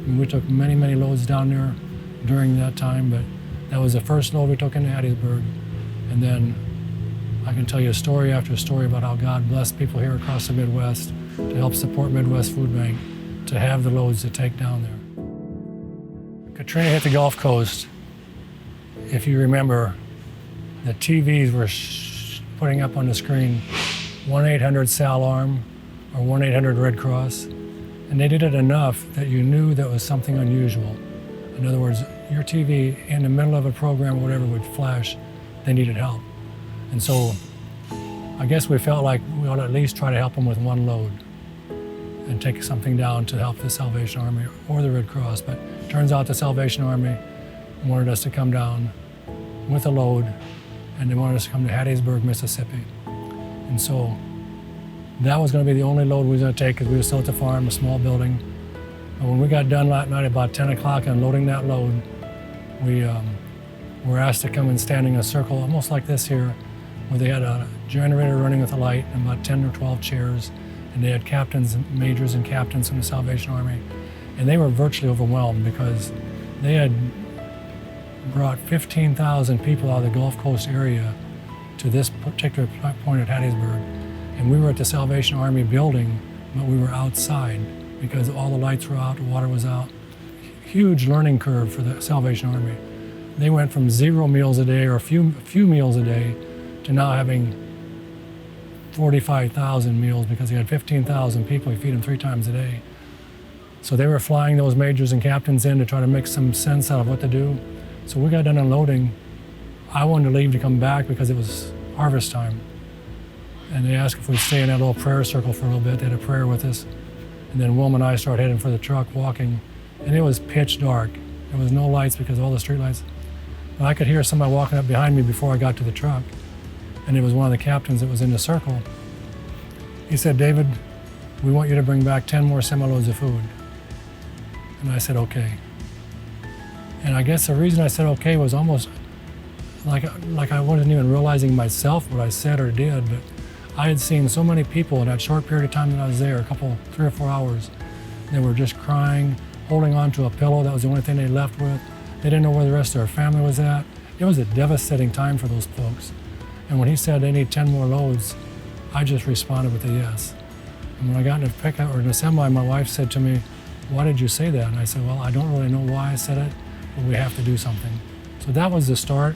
mean, we took many, many loads down there during that time, but that was the first load we took into Hattiesburg. And then I can tell you story after story about how God blessed people here across the Midwest to help support Midwest Food Bank to have the loads to take down there. Katrina hit the Gulf Coast. If you remember, the TVs were putting up on the screen 1-800-SAL-ARM or 1-800-Red Cross. And they did it enough that you knew that was something unusual. In other words, your TV in the middle of a program or whatever would flash, they needed help. And so I guess we felt like we ought to at least try to help them with one load and take something down to help the Salvation Army or the Red Cross. But it turns out the Salvation Army wanted us to come down with a load, and they wanted us to come to Hattiesburg, Mississippi. And so that was going to be the only load we were going to take because we were still at the farm, a small building. And when we got done that night about 10 o'clock unloading that load, we were asked to come and stand in a circle almost like this here, where they had a generator running with a light and about 10 or 12 chairs, and they had captains, majors and captains from the Salvation Army. And they were virtually overwhelmed because they had brought 15,000 people out of the Gulf Coast area to this particular point at Hattiesburg. And we were at the Salvation Army building, but we were outside because all the lights were out, the water was out. Huge learning curve for the Salvation Army. They went from 0 meals a day or a few meals a day to now having 45,000 meals because they had 15,000 people. You feed them 3 times a day. So they were flying those majors and captains in to try to make some sense out of what to do. So we got done unloading. I wanted to leave to come back because it was harvest time. And they asked if we'd stay in that little prayer circle for a little bit. They had a prayer with us. And then Wilma and I started heading for the truck, walking. And it was pitch dark. There was no lights because of all the street lights. But I could hear somebody walking up behind me before I got to the truck. And it was one of the captains that was in the circle. He said, "David, we want you to bring back 10 more semi-loads of food." And I said, "Okay." And I guess the reason I said okay was almost like I wasn't even realizing myself what I said or did, but I had seen so many people in that short period of time that I was there, 3 or 4 hours, they were just crying, holding on to a pillow. That was the only thing they left with. They didn't know where the rest of their family was at. It was a devastating time for those folks. And when he said they need 10 more loads, I just responded with a yes. And when I got in the pickup or in the semi, my wife said to me, "Why did you say that?" And I said, "Well, I don't really know why I said it, but we have to do something." So that was the start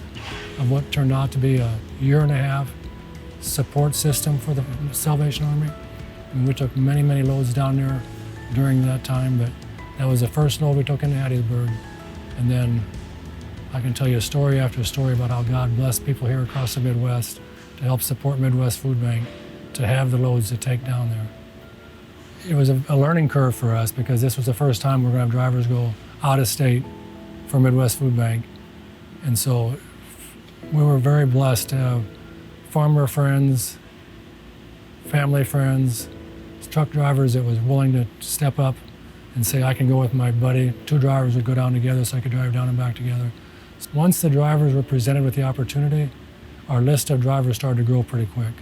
of what turned out to be a 1.5 year support system for the Salvation Army. And we took many, many loads down there during that time, but that was the first load we took into Hattiesburg. And then I can tell you story after story about how God blessed people here across the Midwest to help support Midwest Food Bank to have the loads to take down there. It was a learning curve for us because this was the first time we're going to have drivers go out of state for Midwest Food Bank. And so we were very blessed to have farmer friends, family friends, truck drivers that was willing to step up and say, "I can go with my buddy." 2 drivers would go down together so I could drive down and back together. Once the drivers were presented with the opportunity, our list of drivers started to grow pretty quick.